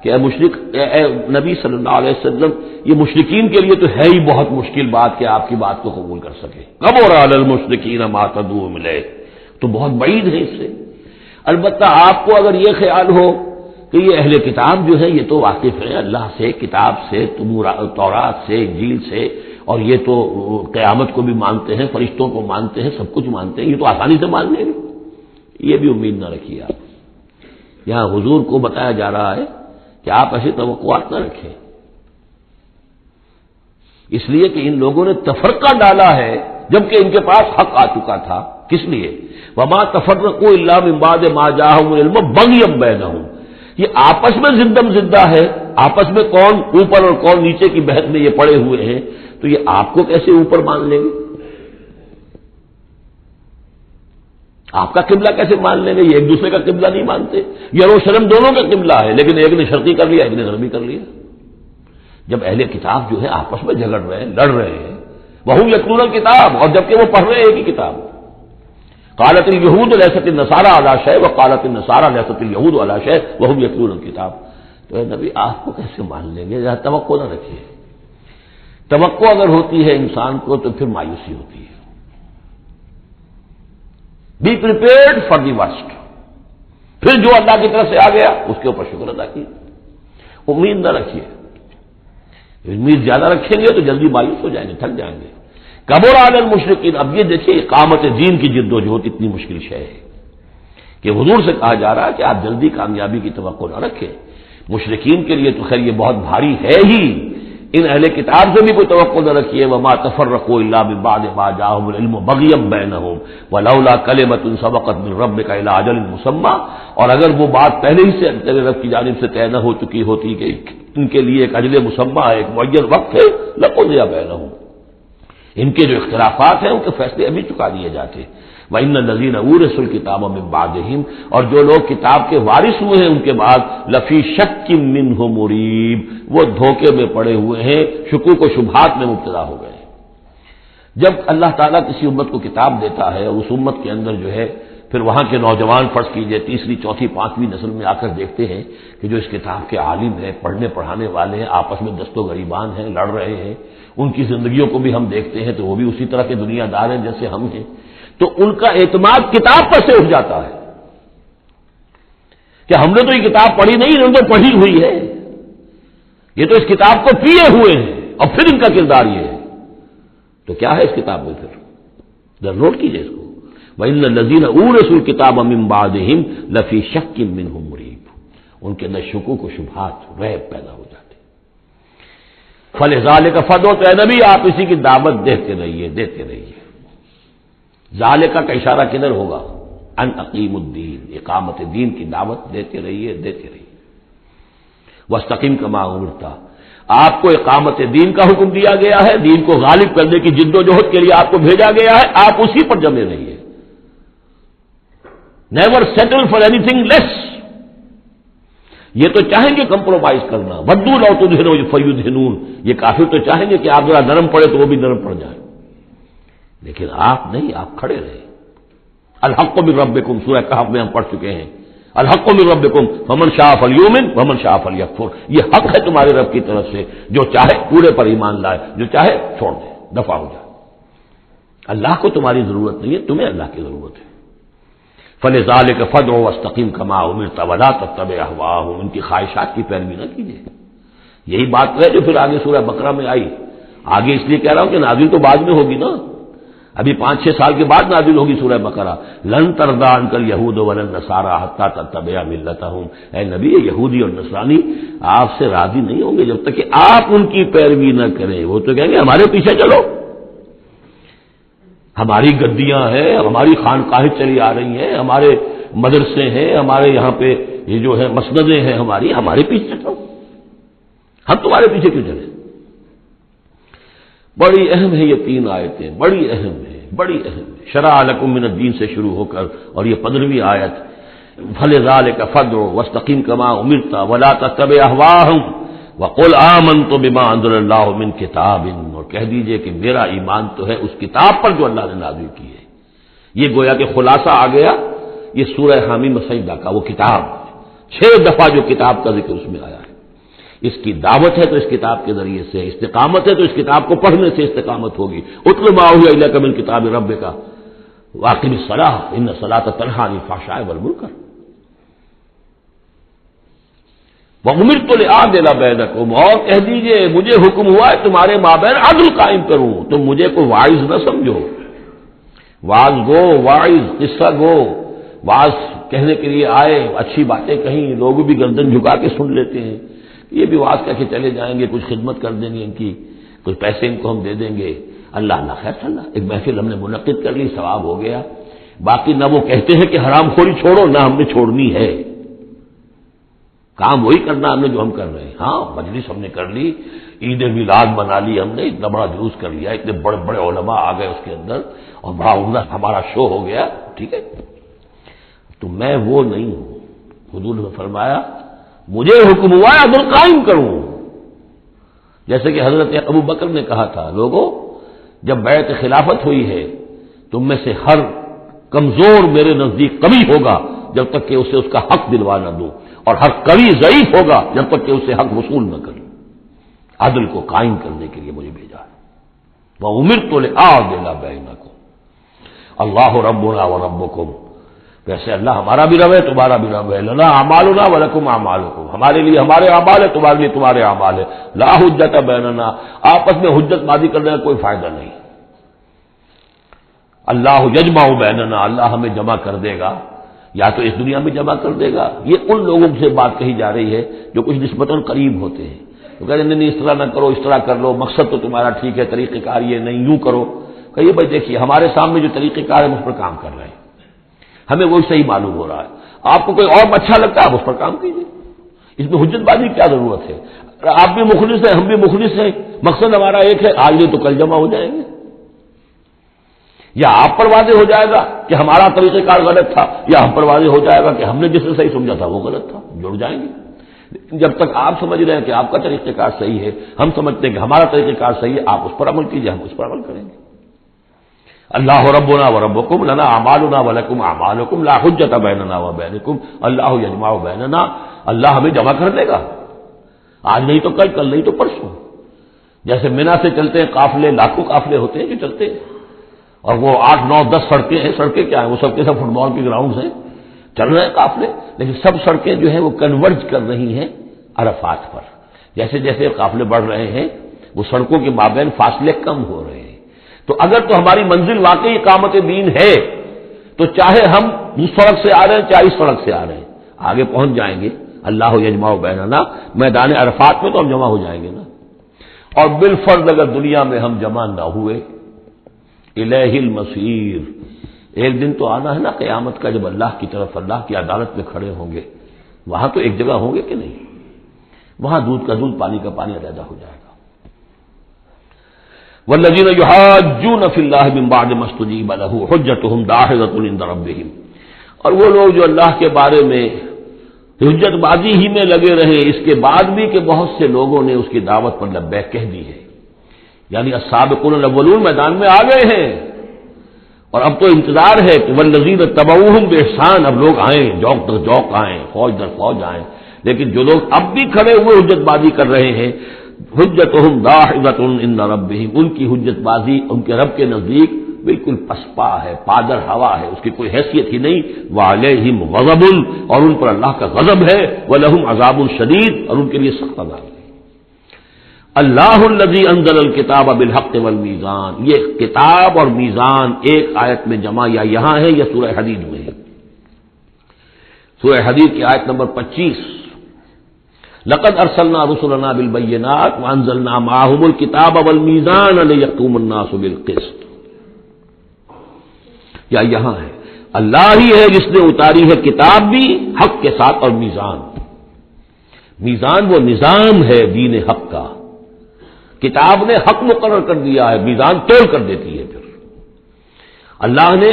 کہ اے مشرک، اے نبی صلی اللہ علیہ وسلم، یہ مشرکین کے لیے تو ہے ہی بہت مشکل بات کہ آپ کی بات کو قبول کر سکے۔ کبر علی المشرکین ما تدعوهم الیہ، تو بہت بعید ہے اس سے۔ البتہ آپ کو اگر یہ خیال ہو کہ یہ اہل کتاب جو ہے یہ تو واقف ہیں اللہ سے، کتاب سے، تورات سے، انجیل سے، اور یہ تو قیامت کو بھی مانتے ہیں، فرشتوں کو مانتے ہیں، سب کچھ مانتے ہیں، یہ تو آسانی سے مان لیں گے، یہ بھی امید نہ رکھیے آپ۔ یہاں حضور کو بتایا جا رہا ہے کہ آپ ایسی توقعات نہ رکھیں، اس لیے کہ ان لوگوں نے تفرقہ ڈالا ہے جبکہ ان کے پاس حق آ چکا تھا۔ کس لیے؟ وما تفرقوا الا من بعد ما جاءهم العلم بغيا بينهم، یہ آپس میں زندم زندہ ہے، آپس میں کون اوپر اور کون نیچے کی بحث میں یہ پڑے ہوئے ہیں، تو یہ آپ کو کیسے اوپر مان لیں گے؟ آپ کا قبلہ کیسے مان لیں گے؟ یہ ایک دوسرے کا قبلہ نہیں مانتے، یروشلم دونوں کا قبلہ ہے لیکن ایک نے شرقی کر لیا، ایک نے غربی کر لیا۔ جب اہل کتاب جو ہے آپس میں جھگڑ رہے ہیں، لڑ رہے ہیں، وہم یتلون الکتاب، اور جبکہ وہ پڑھ رہے ہیں ایک ہی کتاب۔ قالت الیہود لیست النصارى علی شیء وقالت النصارى لیست الیہود علی شیء وہم یتلون الکتاب۔ تو اے نبی آپ کو کیسے مان لیں گے؟ ذرا توقع نہ رکھیے۔ توقع اگر ہوتی ہے انسان کو تو پھر مایوسی ہوتی ہے۔ Be prepared for the worst, پھر جو اللہ کی طرف سے آ گیا اس کے اوپر شکر ادا کیجیے، امید نہ رکھیے۔ امید زیادہ رکھیں گے تو جلدی مایوس ہو جائیں گے، تھک جائیں گے۔ کبر علی المشرکین، اب یہ دیکھیے اقامت دین کی جد و جہد اتنی مشکل شے ہے کہ حضور سے کہا جا رہا ہے کہ آپ جلدی کامیابی کی توقع نہ رکھیں۔ مشرکین کے لیے تو خیر یہ بہت بھاری ہے ہی، ان اہل کتاب سے بھی کوئی توقع نہ رکھیے۔ وما تفرقوا الا من بعد ما جاءهم العلم بغيا بينهم ولولا كلمة سبقت من ربك الى اجل مسمى، اور اگر وہ بات پہلے ہی سے تیرے رب کی جانب سے طے نہ ہو چکی ہوتی کہ ان کے لیے ایک اجل مسمى ہے، ایک معین وقت ہے، لقضي بينهم، ان کے جو اختلافات ہیں ان کے فیصلے ابھی چکا دیے جاتے۔ وَإِنَّ الَّذِينَ أُورِثُوا الْكِتَابَ مِن بَعْدِهِمْ، اور جو لوگ کتاب کے وارث ہوئے ہیں ان کے بعد، لَفِي شَكٍّ مِّنْهُ مُرِيبٍ، وہ دھوکے میں پڑے ہوئے ہیں، شکوک و شبہات میں مبتلا ہو گئے ہیں۔ جب اللہ تعالیٰ کسی امت کو کتاب دیتا ہے اور اس امت کے اندر جو ہے پھر وہاں کے نوجوان فرض کیجئے تیسری چوتھی پانچویں نسل میں آ کر دیکھتے ہیں کہ جو اس کتاب کے عالم ہیں، پڑھنے پڑھانے والے ہیں، آپس میں دست و گریبان ہیں، لڑ رہے ہیں، ان کی زندگیوں کو بھی ہم دیکھتے ہیں تو وہ بھی اسی طرح کے دنیا دار ہیں جیسے ہم ہیں، تو ان کا اعتماد کتاب پر سے اٹھ جاتا ہے کہ ہم نے تو یہ کتاب پڑھی نہیں، انہوں نے تو پڑھی ہوئی ہے، یہ تو اس کتاب کو پیے ہوئے ہیں، اور پھر ان کا کردار یہ ہے۔ تو کیا ہے اس کتاب میں؟ پھر ذرا نوٹ کیجئے اس کو۔ وَإِنَّ الَّذِينَ أُورِثُوا الْكِتَابَ مِن بَعْدِهِمْ لَفِي شَكٍّ مِّنْهُ مُرِيبٍ، ان کے اندر شکوک و شبہات ریب پیدا ہو جاتے۔ فَلِذَلِكَ فَادْعُ، تو اے نبی آپ اسی کی دعوت دیتے رہیے، دیتے رہیے۔ ذالکہ کا اشارہ کدھر ہوگا؟ ان اقیم الدین، اقامت دین کی دعوت دیتے رہیے، دیتے رہیے۔ واستقم کما امرت، آپ کو اقامت دین کا حکم دیا گیا ہے، دین کو غالب کرنے کی جد و جہد کے لیے آپ کو بھیجا گیا ہے، آپ اسی پر جمے رہیے۔ Never settle for anything less, یہ تو چاہیں گے کمپرومائز کرنا، ودوا لو تدہنوا فیدہنون، یہ کافر تو چاہیں گے کہ آپ ذرا نرم پڑے تو وہ بھی نرم پڑ جائیں، لیکن آپ نہیں، آپ کھڑے رہے۔ الحق من ربکم، سورہ کہف میں ہم پڑھ چکے ہیں، الحق من ربکم فمن شاء فلیؤمن ومن شاء فلیکفر، یہ حق ہے تمہارے رب کی طرف سے، جو چاہے پورے پر ایمان لائے، جو چاہے چھوڑ دے، دفع ہو جائے۔ اللہ کو تمہاری ضرورت نہیں ہے، تمہیں اللہ کی ضرورت ہے۔ فلذلک فادع واستقم کما امرت ولا تتبع اهواءهم، ان کی خواہشات کی پیروی نہ کیجیے، یہی بات ہے جو پھر آگے سورہ بقرہ میں آئی. آگے اس لیے کہہ رہا ہوں کہ نازل تو بعد میں ہوگی نا، ابھی 5-6 سال کے بعد نازل ہوگی سورہ بقرہ. لن ترضى عنك اليهود ولا النصارى حتى تتبع ملتهم. اے نبی، یہ یہودی اور نصرانی آپ سے راضی نہیں ہوں گے جب تک کہ آپ ان کی پیروی نہ کریں. وہ تو کہیں گے ہمارے پیچھے چلو، ہماری گدیاں ہیں، ہماری خانقاہیں چلی آ رہی ہیں، ہمارے مدرسے ہیں، ہمارے یہاں پہ یہ جو ہے مسندیں ہیں ہمارے پیچھے چلو، ہم تمہارے پیچھے کیوں چلیں. بڑی اہم ہے یہ 3 آیتیں، بڑی اہم ہے، بڑی اہم ہے. شرع لکم من الدین سے شروع ہو کر اور یہ 15ویں آیت فلذلک فادع واستقم کما امرت ولا تتبع اهواءهم وقل آمنت بما انزل الله من کتاب. اور کہہ دیجئے کہ میرا ایمان تو ہے اس کتاب پر جو اللہ نے نازل کی ہے. یہ گویا کہ خلاصہ آ گیا یہ سورہ حامیم سجدہ کا، وہ کتاب 6 دفعہ جو کتاب کا ذکر اس میں آیا ہے. اس کی دعوت ہے تو اس کتاب کے ذریعے سے، استقامت ہے تو اس کتاب کو پڑھنے سے استقامت ہوگی. اتل ما اوحی الیک من کتاب ربک واقم الصلاۃ ان الصلاۃ تنہی عن الفحشاء والمنکر وامرت لأعدل بینکم. اور کہہ دیجئے مجھے حکم ہوا ہے تمہارے مابین عدل قائم کروں. تم مجھے کوئی واعظ نہ سمجھو، واعظ گو، واعظ قصہ گو، واعظ کہنے کے لیے آئے، اچھی باتیں کہیں، لوگ بھی گردن جھکا کے سن لیتے ہیں. یہ بھی واعظ کہہ کے چلے جائیں گے، کچھ خدمت کر دیں گے ان کی، کچھ پیسے ان کو ہم دے دیں گے، اللہ خیر چلنا. ایک محفل ہم نے منعقد کر لی، ثواب ہو گیا. باقی نہ وہ کہتے ہیں کہ حرام خوری چھوڑو، نہ ہم نے چھوڑنی ہے. کام وہی کرنا ہم نے جو ہم کر رہے ہیں. ہاں مجلس ہم نے کر لی، عید میلاد منا لی ہم نے، اتنا بڑا جلوس کر لیا، اتنے بڑے بڑے علماء آ گئے اس کے اندر اور بڑا عمدہ ہمارا شو ہو گیا، ٹھیک ہے. تو میں وہ نہیں ہوں. حضور نے فرمایا مجھے حکم ہوا ہے عدل قائم کروں. جیسے کہ حضرت ابو بکر نے کہا تھا، لوگوں جب بیعت خلافت ہوئی ہے تم میں سے ہر کمزور میرے نزدیک قوی ہوگا جب تک کہ اسے اس کا حق دلوا نہ دوں، اور ہر قوی ضعیف ہوگا جب تک کہ اسے حق وصول نہ کروں. عدل کو قائم کرنے کے لیے مجھے بھیجا ہے. وَأُمِرْتُ لِأَعْدِلَ بَيْنَكُمْ اللہ ربنا وربکم. ویسے اللہ ہمارا بھی رب ہے، تمہارا بھی رب ہے. لنا اعمالنا ولکم اعمالکم. ہمارے لیے ہمارے اعمال ہے، تمہارے لیے تمہارے اعمال ہے. لا حجت بیننا. آپس میں حجت بازی کرنے کا کوئی فائدہ نہیں. اللہ یجمع بیننا. اللہ ہمیں جمع کر دے گا، یا تو اس دنیا میں جمع کر دے گا. یہ ان لوگوں سے بات کہی جا رہی ہے جو کچھ نسبتاً قریب ہوتے ہیں. تو کہتے ہیں نہیں اس طرح نہ کرو، اس طرح کر لو، مقصد تو تمہارا ٹھیک ہے، طریقہ کار یہ نہیں، یوں کرو. کہیے بھائی دیکھیے ہمارے سامنے جو طریقہ کار ہے اس پر کام کر رہے ہیں، ہمیں وہی صحیح معلوم ہو رہا ہے. آپ کو کوئی اور اچھا لگتا ہے آپ اس پر کام کیجیے. اس میں حجت بازی کیا ضرورت ہے؟ آپ بھی مخلص ہیں، ہم بھی مخلص ہیں، مقصد ہمارا ایک ہے. آج نہیں تو کل جمع ہو جائیں گے. یا آپ پر واضح ہو جائے گا کہ ہمارا طریقہ کار غلط تھا، یا ہم پر واضح ہو جائے گا کہ ہم نے جسے صحیح سمجھا تھا وہ غلط تھا. جڑ جائیں گے. جب تک آپ سمجھ رہے ہیں کہ آپ کا طریقہ کار صحیح ہے، ہم سمجھتے ہیں کہ ہمارا طریقہ کار صحیح ہے، آپ اس پر عمل کیجیے، ہم اس پر عمل کریں گے. اللہ ربنا وربکم لنا اعمالنا ولکم اعمالکم لا حجت بیننا وبینکم اللہ یجمع بیننا. اللہ ہمیں جمع کر دے گا، آج نہیں تو کل، کل نہیں تو پرسوں. جیسے مینا سے چلتے ہیں قافلے، لاکھوں قافلے ہوتے ہیں جو چلتے ہیں، اور وہ 8 9 10 سڑکیں ہیں. سڑکیں کیا ہیں؟ وہ سب کے سب فٹ بال کے گراؤنڈز ہیں، چل رہے ہیں قافلے. لیکن سب سڑکیں جو ہیں وہ کنورج کر رہی ہیں عرفات پر. جیسے جیسے قافلے بڑھ رہے ہیں وہ سڑکوں کے مابین فاصلے کم ہو رہے ہیں. تو اگر تو ہماری منزل واقعی اقامت دین ہے تو چاہے ہم اس سڑک سے آ رہے ہیں چاہے اس سڑک سے آ رہے ہیں آگے پہنچ جائیں گے. اللہ یجمع بیننا. میدان عرفات میں تو ہم جمع ہو جائیں گے نا. اور بالفرض اگر دنیا میں ہم جمع نہ ہوئے، الیہ المصیر. ایک دن تو آنا ہے نا قیامت کا، جب اللہ کی طرف اللہ کی عدالت میں کھڑے ہوں گے. وہاں تو ایک جگہ ہوں گے کہ نہیں؟ وہاں دودھ کا دودھ پانی کا پانی علیحدہ ہو جائے گا. والذین یحاجون فی اللہ من بعد ما استجیب لہ حجتہم داحضۃ عند ربہم. اور وہ لوگ جو اللہ کے بارے میں حجت بازی ہی میں لگے رہے اس کے بعد بھی کہ بہت سے لوگوں نے اس کی دعوت پر لبیک کہہ دی ہے، یعنی السابقون الاولون میدان میں آ گئے ہیں. اور اب تو انتظار ہے کہ والذین تبعوہم باحسان. اب لوگ آئیں، جوق در جوق آئیں، فوج در فوج آئیں. لیکن جو لوگ اب بھی کھڑے ہوئے حجت بازی کر رہے ہیں، حجتہم داحضۃ عند ربہم. ان کی حجت بازی ان کے رب کے نزدیک بالکل پسپا ہے، پادر ہوا ہے، اس کی کوئی حیثیت ہی نہیں. وعلیہم غضب. اور ان پر اللہ کا غضب ہے. ولہم عذاب شدید. اور ان کے لیے سخت عذاب ہے. اللہ الذی انزل الکتاب بالحق والمیزان، یہ کتاب اور میزان ایک آیت میں جمع یا یہاں ہے یا سورہ حدید میں ہے. سورہ حدید کی آیت نمبر 25، لقد ارسلنا رسلنا بالبینات وانزلنا معهم الکتاب والمیزان لیقوم الناس بالقسط. یا یہاں ہے اللہ ہی ہے جس نے اتاری ہے کتاب بھی حق کے ساتھ اور میزان. میزان وہ نظام ہے دین حق کا. کتاب نے حق مقرر کر دیا ہے، میزان تول کر دیتی ہے. پھر اللہ نے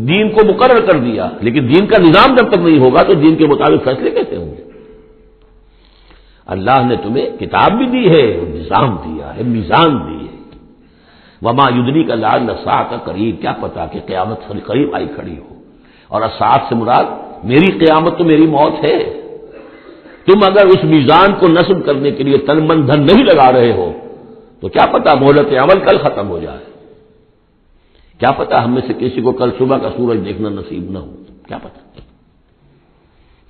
دین کو مقرر کر دیا، لیکن دین کا نظام جب تک نہیں ہوگا تو دین کے مطابق فیصلے کیسے ہوں گے؟ اللہ نے تمہیں کتاب بھی دی ہے، نظام دیا ہے، میزان دی ہے. وما یدریک لعل الساعۃ قریب، کیا پتا کہ قیامت قریب آئی کھڑی ہو. اور الساعۃ سے مراد میری قیامت تو میری موت ہے. تم اگر اس میزان کو نصب کرنے کے لیے تن من دھن نہیں لگا رہے ہو تو کیا پتا مہلت عمل کل ختم ہو جائے. کیا پتا ہم میں سے کسی کو کل صبح کا سورج دیکھنا نصیب نہ ہو. کیا پتا.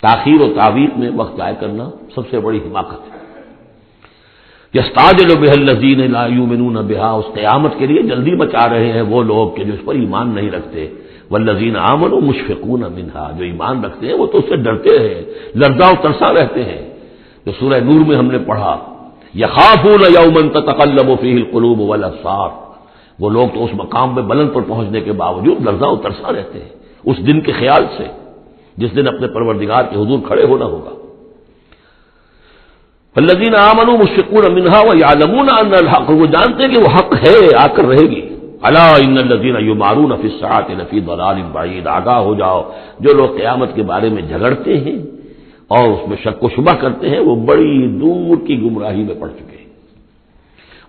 تاخیر و تعویق میں وقت ضائع کرنا سب سے بڑی حماقت ہے. یستعجل بها الذین لا یؤمنون بها، اس قیامت کے لیے جلدی مچا رہے ہیں وہ لوگ کہ جو اس پر ایمان نہیں رکھتے. والذین آمنوا مشفقون منها، جو ایمان رکھتے ہیں وہ تو اس سے ڈرتے ہیں، لرزاں و ترساں رہتے ہیں. جو سورہ نور میں ہم نے پڑھا یخافون یوما تتقلب فیہ القلوب والابصار، وہ لوگ تو اس مقام میں بلند پر پہنچنے کے باوجود لرزاں و ترساں رہتے ہیں اس دن کے خیال سے جس دن اپنے پروردگار کے حضور کھڑے ہونا ہوگا. الذین آمنوا مشفقون منها ویعلمون ان الحق، وہ جانتے ہیں کہ وہ حق ہے، آ کر رہے گی. الا ان الذین یمارون فی الساعۃ لفی ضلال بعید، آگاہ ہو جاؤ جو لوگ قیامت کے بارے میں جھگڑتے ہیں اور اس میں شک و شبہ کرتے ہیں وہ بڑی دور کی گمراہی میں پڑ چکے ہیں.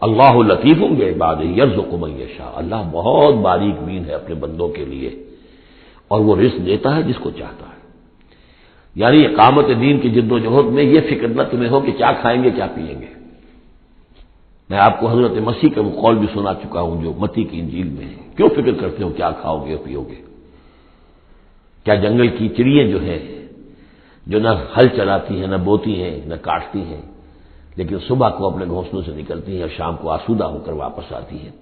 اللہ لطیف بعبادہ یرزق من یشاء، اللہ بہت باریک بین ہے اپنے بندوں کے لیے اور وہ رزق دیتا ہے جس کو چاہتا ہے. یعنی اقامت دین کی جد و جہد میں یہ فکر نہ تمہیں ہو کہ کیا کھائیں گے کیا پیئیں گے. میں آپ کو حضرت مسیح کا وہ قول بھی سنا چکا ہوں جو متی کی انجیل میں ہے. کیوں فکر کرتے ہو کیا کھاؤ گے اور پیو گے؟ کیا جنگل کی چڑیاں جو ہیں جو نہ ہل چلاتی ہیں، نہ بوتی ہیں، نہ کاٹتی ہیں، لیکن صبح کو اپنے گھونسلوں سے نکلتی ہیں اور شام کو آسودہ ہو کر واپس آتی ہیں،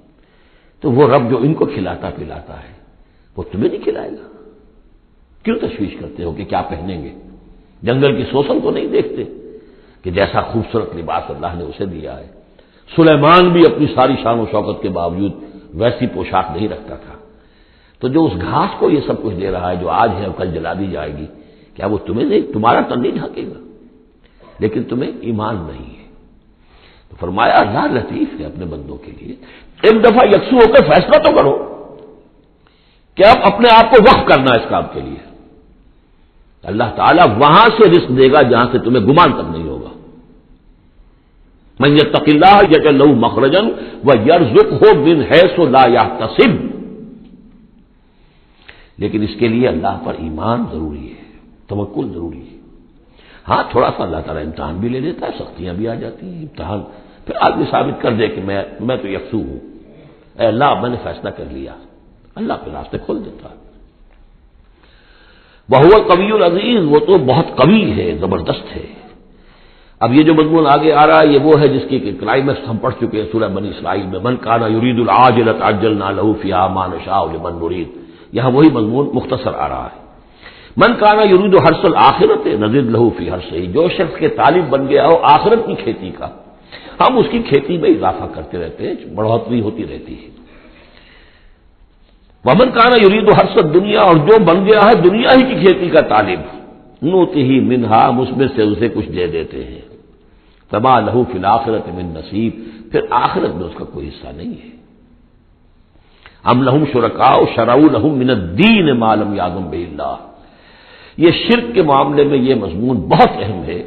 تو وہ رب جو ان کو کھلاتا پلاتا ہے وہ تمہیں نہیں کھلائے گا؟ کیوں تشویش کرتے ہو کہ کیا پہنیں گے؟ جنگل کی سوسن کو نہیں دیکھتے کہ جیسا خوبصورت لباس اللہ نے اسے دیا ہے. سلیمان بھی اپنی ساری شان و شوکت کے باوجود ویسی پوشاک نہیں رکھتا تھا. تو جو اس گھاس کو یہ سب کچھ دے رہا ہے جو آج ہے اور کل جلا دی جائے گی، کیا وہ تمہیں نہیں، تمہارا تن نہیں ڈھانکے گا؟ لیکن تمہیں ایمان نہیں ہے. تو فرمایا اللہ لطیف ہے اپنے بندوں کے لیے. ایک دفعہ یکسو ہو کر فیصلہ تو کرو کہ اب اپنے آپ کو وقف کرنا اس کام کے لیے. اللہ تعالیٰ وہاں سے رزق دے گا جہاں سے تمہیں گمان تک نہیں ہوگا. من یتق اللہ یجعل لہ مخرجا ویرزقہ من حیث لا یحتسب. لیکن اس کے لیے اللہ پر ایمان ضروری ہے، توکل ضروری ہے. ہاں تھوڑا سا اللہ تعالیٰ امتحان بھی لے لیتا ہے، سختیاں بھی آ جاتی ہیں. امتحان پھر آدمی ثابت کر دے کہ میں تو یکسو ہوں، اے اللہ میں نے فیصلہ کر لیا، اللہ پہ راستے کھول دیتا ہے. وَهُوَ الْقَوِيُّ الْعَزِيزُ، وہ تو بہت قوی ہے، زبردست ہے. اب یہ جو مضمون آگے آ رہا ہے یہ وہ ہے جس کی کلائمیکس ہم پڑھ چکے ہیں سورہ بنی اسرائیل میں. من کان یرید العاجلۃ عجلنا له فیہا ما نشاء لمن نرید. یہاں وہی مضمون مختصر آ رہا ہے. من کان یرید حرث الآخرۃ نزد له فی حرثہ، جو شخص کے طالب بن گیا ہو آخرت کی کھیتی کا، ہم اس کی کھیتی میں اضافہ کرتے رہتے ہیں، بڑھوتری ہوتی رہتی ہے. ومن کان یرید حرث الدنیا، اور جو بن گیا ہے دنیا ہی کی کھیتی کا طالب، نؤتہ منہا، اس میں سے اسے کچھ دے دیتے ہیں. فما لہ فی الآخرۃ من نصیب، پھر آخرت میں اس کا کوئی حصہ نہیں ہے. ام لہم شرکاء شرعوا لہم من الدین ما لم یأذن بہ اللہ. یہ شرک کے معاملے میں یہ مضمون بہت اہم ہے.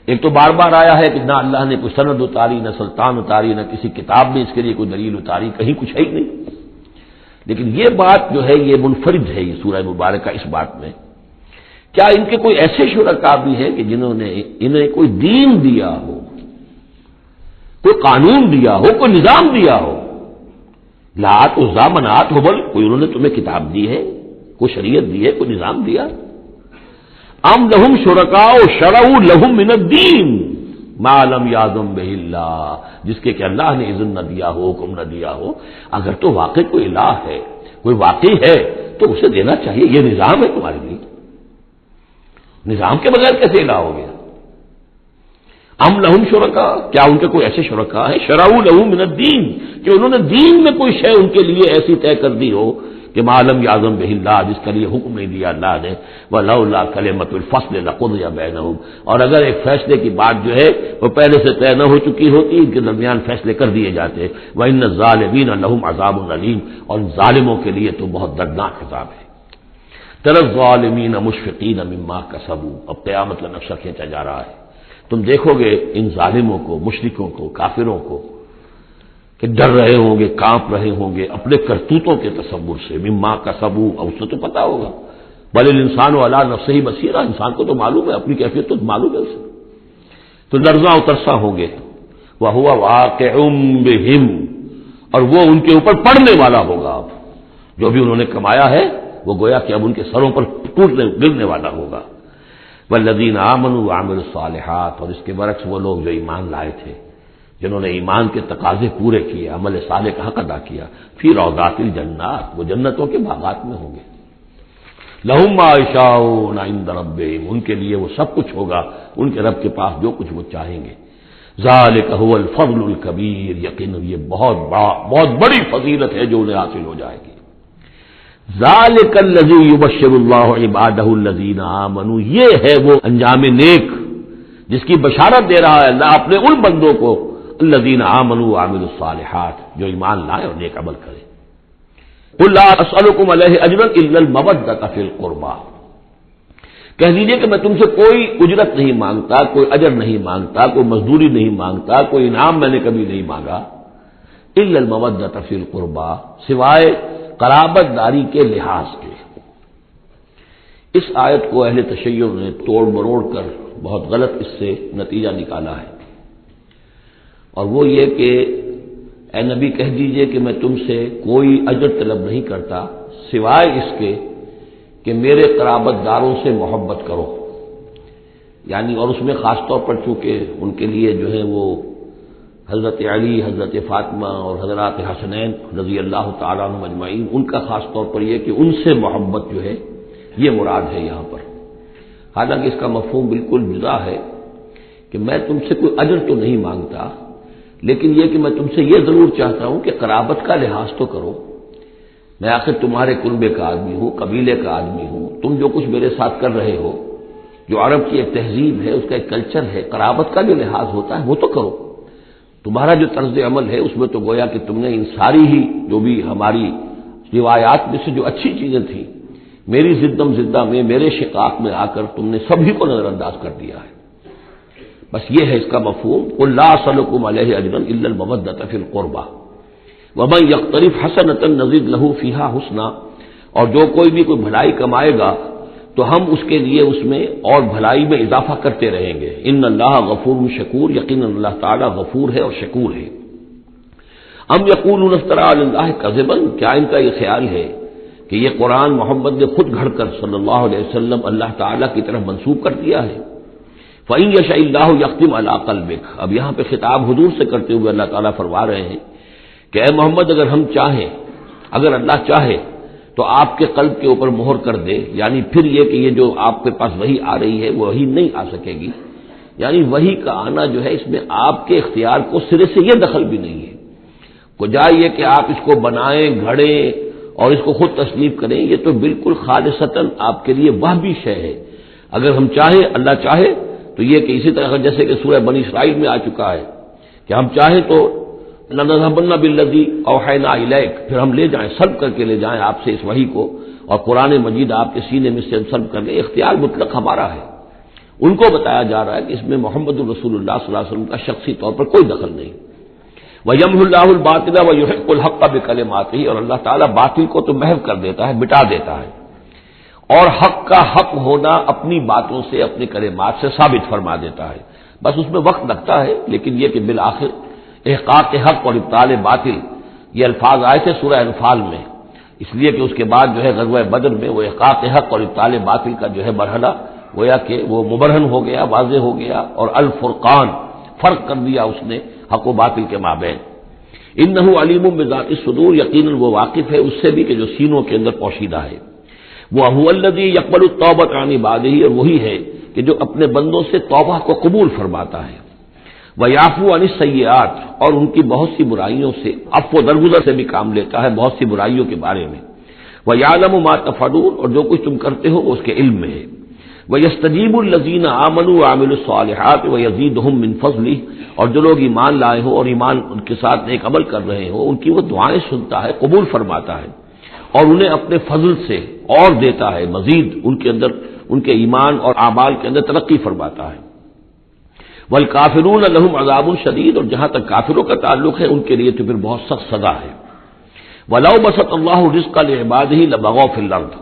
ایک تو بار بار آیا ہے کہ نہ اللہ نے کوئی سند اتاری، نہ سلطان اتاری، نہ کسی کتاب میں اس کے لیے کوئی دلیل اتاری، کہیں کچھ ہے ہی نہیں. لیکن یہ بات جو ہے یہ منفرد ہے یہ سورہ مبارکہ اس بات میں. کیا ان کے کوئی ایسے شرکاء بھی ہیں کہ جنہوں نے انہیں کوئی دین دیا ہو، کوئی قانون دیا ہو، کوئی نظام دیا ہو؟ لات عزا منات ہبل، کوئی انہوں نے تمہیں کتاب دی ہے، کوئی شریعت دی ہے، کوئی نظام دیا؟ ام لہم شرکاء شرعوا لہم من الدین، ما لم یعظم بہ اللہ، جس کے کہ اللہ نے اذن نہ دیا ہو، حکم نہ دیا ہو۔ اگر تو واقعی کوئی الہ ہے، کوئی واقعی ہے، تو اسے دینا چاہیے۔ یہ نظام ہے تمہارے لیے، نظام کے بغیر کیسے الہ ہو گیا؟ ام لہم شرکا، کیا ان کے کوئی ایسے شرکا ہیں شرعوا لہ من الدین، کہ انہوں نے دین میں کوئی شے ان کے لیے ایسی طے کر دی ہو کہ ما لم یعظم بہ اللہ، جس کے لیے حکم نہیں دیا اللہ نے، ولولا کلمۃ الفصل لقضی بینہم، اور اگر ایک فیصلے کی بات جو ہے وہ پہلے سے طے نہ ہو چکی ہوتی، ان کے درمیان فیصلے کر دیے جاتے۔ وان الظالمین لہم عذاب علیم، اور ظالموں کے لیے تو بہت دردناک عذاب ہے۔ تری الظالمین مشفقین مما کسبوا، اب قیامت کا نقشہ کھینچا جا رہا ہے۔ تم دیکھو گے ان ظالموں کو، مشرکوں کو، کافروں کو کہ ڈر رہے ہوں گے، کانپ رہے ہوں گے اپنے کرتوتوں کے تصور سے، مما کسبوا، اور اسے تو پتا ہوگا، بل الانسان علی نفسہ بصیرہ، انسان کو تو معلوم ہے، اپنی کیفیت تو معلوم ہے اسے، تو لرزاں و ترساں ہوں گے۔ وَهُوَ وَاقِعٌ بِهِمْ، اور وہ ان کے اوپر پڑنے والا ہوگا، اب جو بھی انہوں نے کمایا ہے وہ گویا کہ اب ان کے سروں پر گرنے والا ہوگا۔ والذین آمنوا وعملوا الصالحات، اور اس کے برعکس وہ لوگ جو ایمان لائے تھے، جنہوں نے ایمان کے تقاضے پورے کیے، عمل صالح کا حق ادا کیا، فی روضات الجنات، وہ جنتوں کے باغات میں ہوں گے۔ لہم ما یشاءون عند ربہم، ان کے لیے وہ سب کچھ ہوگا ان کے رب کے پاس جو کچھ وہ چاہیں گے۔ ذالک هو الفضل الکبیر، یقینا یہ بہت بڑی فضیلت ہے جو انہیں حاصل ہو جائے گی۔ ذالک الذی یبشر اللہ عبادہ الذین آمنوا، یہ ہے وہ انجام نیک جس کی بشارت دے رہا ہے اللہ اپنے ان بندوں کو، الذین آمنوا وعملوا الصالحات، جو ایمان لائے اور نیک عمل کرے۔ قل لا اسألکم علیہ اجرا الا المودۃ فی القربى، کہہ دیجئے کہ میں تم سے کوئی اجرت نہیں مانگتا، کوئی اجر نہیں مانگتا، کوئی مزدوری نہیں مانگتا، کوئی انعام میں نے کبھی نہیں مانگا، الا المودۃ فی القربى، سوائے قرابت داری کے لحاظ کے۔ اس آیت کو اہل تشیع نے توڑ مروڑ کر بہت غلط اس سے نتیجہ نکالا ہے، اور وہ یہ کہ اے نبی کہہ دیجئے کہ میں تم سے کوئی اجر طلب نہیں کرتا سوائے اس کے کہ میرے قرابت داروں سے محبت کرو، یعنی اور اس میں خاص طور پر چونکہ ان کے لیے جو ہے وہ حضرت علی، حضرت فاطمہ اور حضرات حسنین رضی اللہ تعالیٰ عنہم اجمعین، ان کا خاص طور پر یہ کہ ان سے محبت جو ہے یہ مراد ہے یہاں پر، حالانکہ اس کا مفہوم بالکل جدا ہے کہ میں تم سے کوئی اجر تو نہیں مانگتا، لیکن یہ کہ میں تم سے یہ ضرور چاہتا ہوں کہ قرابت کا لحاظ تو کرو، میں آخر تمہارے کنبے کا آدمی ہوں، قبیلے کا آدمی ہوں، تم جو کچھ میرے ساتھ کر رہے ہو، جو عرب کی ایک تہذیب ہے، اس کا ایک کلچر ہے، قرابت کا جو لحاظ ہوتا ہے وہ تو کرو۔ تمہارا جو طرز عمل ہے اس میں تو گویا کہ تم نے ان ساری ہی جو بھی ہماری روایات میں سے جو اچھی چیزیں تھیں، میری زدم زدہ میں، میرے شقاق میں آ کر تم نے سبھی کو نظر انداز کر دیا ہے۔ بس یہ ہے اس کا مفہوم، قل لا اسألکم علیہ اجرا الا المودۃ فی القربى ومن یقترف حسنۃ نزد لہ فیہا حسنا، اور جو کوئی بھی کوئی بھلائی کمائے گا تو ہم اس کے لیے اس میں اور بھلائی میں اضافہ کرتے رہیں گے۔ ان اللہ غفور شکور، یقیناً اللہ تعالیٰ غفور ہے اور شکور ہے۔ ام یقولون افترى علی اللہ کذبا، کیا ان کا یہ خیال ہے کہ یہ قرآن محمد نے خود گھڑ کر صلی اللہ علیہ وسلم اللہ تعالیٰ کی طرف منسوب کر دیا ہے؟ فإن یشاء اللہ یختم علی قلبک، اب یہاں پہ خطاب حضور سے کرتے ہوئے اللہ تعالیٰ فرما رہے ہیں کہ اے محمد اگر ہم چاہیں، اگر اللہ چاہے تو آپ کے قلب کے اوپر مہر کر دے، یعنی پھر یہ کہ یہ جو آپ کے پاس وحی آ رہی ہے وہی نہیں آ سکے گی، یعنی وحی کا آنا جو ہے اس میں آپ کے اختیار کو سرے سے یہ دخل بھی نہیں ہے، بجائے یہ کہ آپ اس کو بنائیں، گھڑیں اور اس کو خود تصنیف کریں، یہ تو بالکل خالصتاً آپ کے لیے وہبی شے ہے۔ اگر ہم چاہیں، اللہ چاہے تو یہ کہ اسی طرح جیسے کہ سورہ بنی اسرائیل میں آ چکا ہے کہ ہم چاہیں تو لنذهبن بالذی اوحینا الیک، پھر ہم لے جائیں، سلب کر کے لے جائیں آپ سے اس وحی کو، اور قرآن مجید آپ کے سینے میں سے سلب کر لیں، اختیار مطلق ہمارا ہے۔ ان کو بتایا جا رہا ہے کہ اس میں محمد الرسول اللہ صلی اللہ علیہ وسلم کا شخصی طور پر کوئی دخل نہیں۔ وَيَمْحُو اللَّهُ الْبَاطِلَ وَيُحِقُّ الْحَقَّ بِكَلِمَاتِهِ، اور اللہ تعالیٰ باطل کو تو محو کر دیتا ہے، مٹا دیتا ہے، اور حق کا حق ہونا اپنی باتوں سے، اپنے کلمات سے ثابت فرما دیتا ہے۔ بس اس میں وقت لگتا ہے، لیکن یہ کہ بالآخر احقاق حق اور ابطال باطل، یہ الفاظ آئے تھے سورہ انفال میں، اس لیے کہ اس کے بعد جو ہے غزوہ بدر میں وہ احقاق حق اور ابطال باطل کا جو ہے مرحلہ گویا کہ وہ مبرہن ہو گیا، واضح ہو گیا، اور الفرقان فرق کر دیا اس نے حق و باطل کے مابین۔ انہ علیم بذات الصدور، یقیناً وہ واقف ہے اس سے بھی کہ جو سینوں کے اندر پوشیدہ ہے۔ وہ هو الذی یقبل التوبۃ عن عبادہ، اور وہی ہے کہ جو اپنے بندوں سے توبہ کو قبول فرماتا ہے۔ وَيَعْفُو عَنِ السَّيِّئَاتِ، اور ان کی بہت سی برائیوں سے عفو درگزر سے بھی کام لیتا ہے بہت سی برائیوں کے بارے میں۔ وَيَعْلَمُ مَا تَفْعَلُونَ، اور جو کچھ تم کرتے ہو وہ اس کے علم میں ہے۔ وَيَسْتَجِيبُ الَّذِينَ آمَنُوا وَعَمِلُوا الصَّالِحَاتِ وَيَزِيدُهُم مِّن فَضْلِهِ، اور جو لوگ ایمان لائے ہو اور ایمان ان کے ساتھ نیک عمل کر رہے ہو ان کی وہ دعائیں سنتا ہے، قبول فرماتا ہے، اور انہیں اپنے فضل سے اور دیتا ہے، مزید ان کے اندر ان کے ایمان اور اعمال کے اندر ترقی فرماتا ہے۔ والکافرون لهم عذاب شدید، اور جہاں تک کافروں کا تعلق ہے ان کے لیے تو پھر بہت سخت سزا ہے۔ ولو بسط اللہ الرزق لعباده لبغوا فی الارض،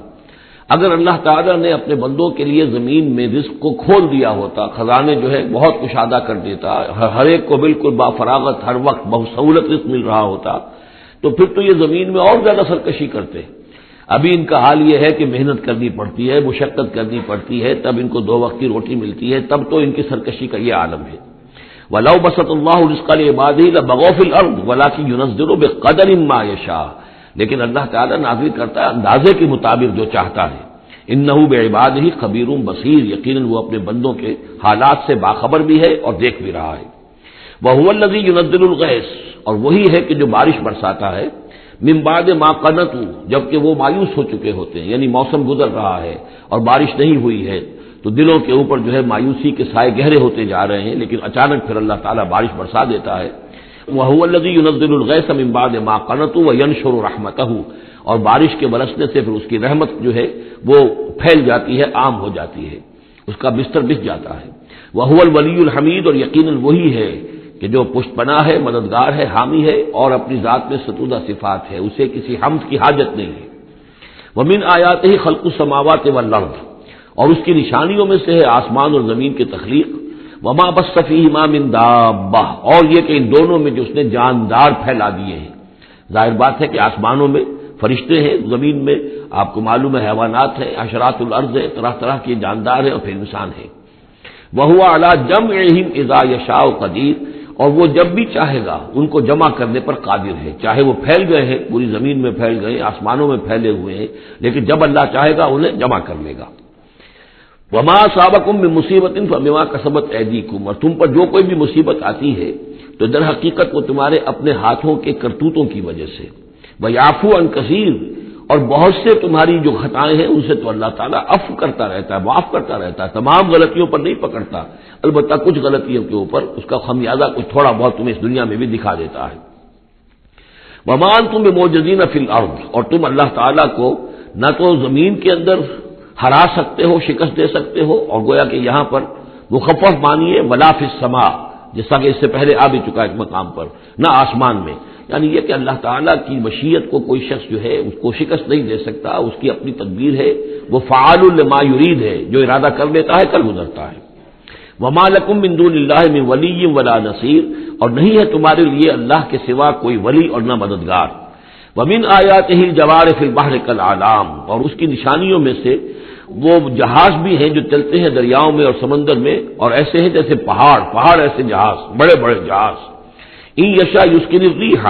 اگر اللہ تعالیٰ نے اپنے بندوں کے لیے زمین میں رزق کو کھول دیا ہوتا، خزانے جو ہے بہت کشادہ کر دیتا، ہر ایک کو بالکل بافراغت ہر وقت بہت سہولت رزق مل رہا ہوتا، تو پھر تو یہ زمین میں اور زیادہ سرکشی کرتے۔ ابھی ان کا حال یہ ہے کہ محنت کرنی پڑتی ہے، مشقت کرنی پڑتی ہے، تب ان کو 2 وقت کی روٹی ملتی ہے، تب تو ان کی سرکشی کا یہ عالم ہے۔ وَلَوْ بَسَطَ اللَّهُ رِزْقَ لِعِبَادِهِ لَبَغَوْا فِي الْأَرْضِ وَلَٰكِن يُنَزِّلُ بِقَدَرٍ مَّا يَشَاءُ، لیکن اللہ تعالیٰ نازل کرتا ہے اندازے کے مطابق جو چاہتا ہے۔ اِنَّهُ بِعِبَادِهِ خَبِيرٌ بَصِيرٌ، یقیناً وہ اپنے بندوں کے حالات سے باخبر بھی ہے اور دیکھ بھی رہا ہے۔ وَهُوَ الَّذِي يُنَزِّلُ الْغَيْثَ، اور وہی ہے کہ جو بارش برساتا ہے، من بعد ما قنطوا، جبکہ وہ مایوس ہو چکے ہوتے ہیں، یعنی موسم گزر رہا ہے اور بارش نہیں ہوئی ہے تو دلوں کے اوپر جو ہے مایوسی کے سائے گہرے ہوتے جا رہے ہیں، لیکن اچانک پھر اللہ تعالیٰ بارش برسا دیتا ہے۔ وَهُوَ الَّذِي يُنَزِّلُ الْغَيْثَ مِن بَعْدِ مَا قَنَطُوا وَيَنشُرُ رَحْمَتَهُ، اور بارش کے برسنے سے پھر اس کی رحمت جو ہے وہ پھیل جاتی ہے، عام ہو جاتی ہے، اس کا بستر بچھ جاتا ہے۔ وَهُوَ الْوَلِيُّ الْحَمِيدُ، اور یقیناً وہی ہے کہ جو پشت پناہ ہے، مددگار ہے، حامی ہے، اور اپنی ذات میں ستودہ صفات ہے، اسے کسی حمد کی حاجت نہیں ہے۔ وَمِنْ آیاتِهِ خَلْقُ السَّمَاوَاتِ وَالْأَرْضِ، اور اس کی نشانیوں میں سے ہے آسمان اور زمین کی تخلیق۔ وَمَا بَثَّ فِيهِمَا مِن دَابَّةٍ، اور یہ کہ ان دونوں میں جو اس نے جاندار پھیلا دیے ہیں۔ ظاہر بات ہے کہ آسمانوں میں فرشتے ہیں، زمین میں آپ کو معلوم ہے حیوانات ہیں، حشرات الارض ہے، طرح طرح کے جاندار ہیں، اور پھر انسان ہے۔ وَهُوَ عَلَىٰ جَمْعِهِمْ إِذَا يَشَاءُ قَدِيرٌ، اور وہ جب بھی چاہے گا ان کو جمع کرنے پر قادر ہے، چاہے وہ پھیل گئے ہیں، پوری زمین میں پھیل گئے، آسمانوں میں پھیلے ہوئے ہیں، لیکن جب اللہ چاہے گا انہیں جمع کر لے گا۔ وَمَا أَصَابَكُم مِّن مُّصِيبَةٍ فَبِمَا كَسَبَتْ أَيْدِيكُمْ، اور تم پر جو کوئی بھی مصیبت آتی ہے تو در حقیقت وہ تمہارے اپنے ہاتھوں کے کرتوتوں کی وجہ سے۔ وَيَعْفُو عَن كَثِيرٍ، اور بہت سے تمہاری جو خطائیں ہیں ان سے تو اللہ تعالیٰ عفو کرتا رہتا ہے، معاف کرتا رہتا ہے، تمام غلطیوں پر نہیں پکڑتا، البتہ کچھ غلطیوں کے اوپر اس کا خمیازہ کچھ تھوڑا بہت تمہیں اس دنیا میں بھی دکھا دیتا ہے۔ وَمَا أَنتُم بِمُعْجِزِينَ فِي الْأَرْضِ، اور تم اللہ تعالیٰ کو نہ تو زمین کے اندر ہرا سکتے ہو، شکست دے سکتے ہو، اور گویا کہ یہاں پر مخفف مانیے ولا فی السماء، جیسا کہ اس سے پہلے آ بھی چکا ایک مقام پر، نہ آسمان میں، یعنی یہ کہ اللہ تعالیٰ کی مشیت کو کوئی شخص جو ہے اس کو شکست نہیں دے سکتا، اس کی اپنی تدبیر ہے، وہ فعال لما یرید ہے، جو ارادہ کر لیتا ہے کر گزرتا ہے۔ وما لکم من دون اللہ من ولی ولا نصیر، اور نہیں ہے تمہارے لیے اللہ کے سوا کوئی ولی اور نہ مددگار۔ ومن آیاتہ الجوار فی البحر کالأعلام، اور اس کی نشانیوں میں سے وہ جہاز بھی ہیں جو چلتے ہیں دریاؤں میں اور سمندر میں، اور ایسے ہیں جیسے پہاڑ ایسے جہاز، بڑے بڑے جہاز۔ ان یشاء یسکن الریح،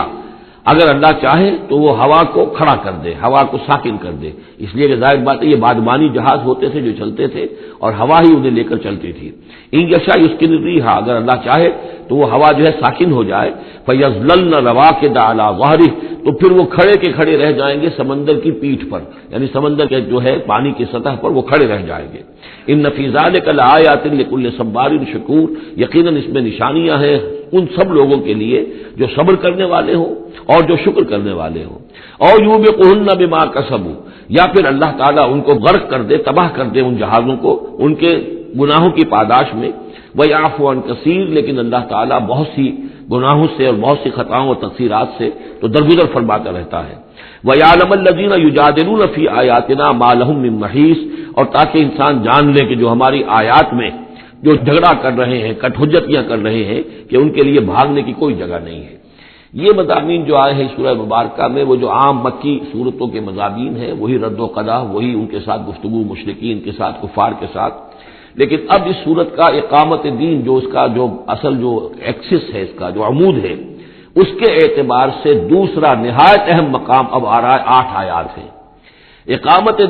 اگر اللہ چاہے تو وہ ہوا کو کھڑا کر دے، ہوا کو ساکن کر دے، اس لیے کہ ظاہر بات ہے یہ بادبانی جہاز ہوتے تھے جو چلتے تھے اور ہوا ہی انہیں لے کر چلتی تھی۔ ان یشاء یسکن الریح، اگر اللہ چاہے تو وہ ہوا جو ہے ساکن ہو جائے، فیظللن رواکد علی ظہرہ، تو پھر وہ کھڑے کے کھڑے رہ جائیں گے سمندر کی پیٹھ پر، یعنی سمندر کے جو ہے پانی کی سطح پر وہ کھڑے رہ جائیں گے۔ ان فی ذلک لآیات لکل صبار شکور، یقیناً اس میں نشانیاں ہیں ان سب لوگوں کے لیے جو صبر کرنے والے ہوں اور جو شکر کرنے والے ہوں۔ اور یوبقہن بما کسبوا، یا پھر اللہ تعالیٰ ان کو غرق کر دے، تباہ کر دے ان جہازوں کو ان کے گناہوں کی پاداش میں۔ وَيَعْفُو عَن كَثِيرٍ، لیکن اللہ تعالیٰ بہت سی گناہوں سے اور بہت سی خطاؤں اور تقصیرات سے تو درگزر فرماتا رہتا ہے۔ وَيَعْلَمَ الَّذِينَ يُجَادِلُونَ فِي آيَاتِنَا مَا لَهُم مِّن مَّحِيصٍ، اور تاکہ انسان جان لے کہ جو ہماری آیات میں جو جھگڑا کر رہے ہیں، کٹ حجتیاں کر رہے ہیں، کہ ان کے لیے بھاگنے کی کوئی جگہ نہیں ہے۔ یہ مضامین جو آئے ہیں سورہ مبارکہ میں، وہ جو عام مکی صورتوں کے مضامین ہیں، وہی رد و قضا، وہی ان کے ساتھ گفتگو، مشرکین کے ساتھ، کفار کے ساتھ، لیکن اب اس صورت کا اقامت دین جو اس کا جو اصل جو ایکسس ہے، اس کا جو عمود ہے، اس کے اعتبار سے دوسرا نہایت اہم مقام اب آ رہا ہے 8 آیات ہیں۔ اقامت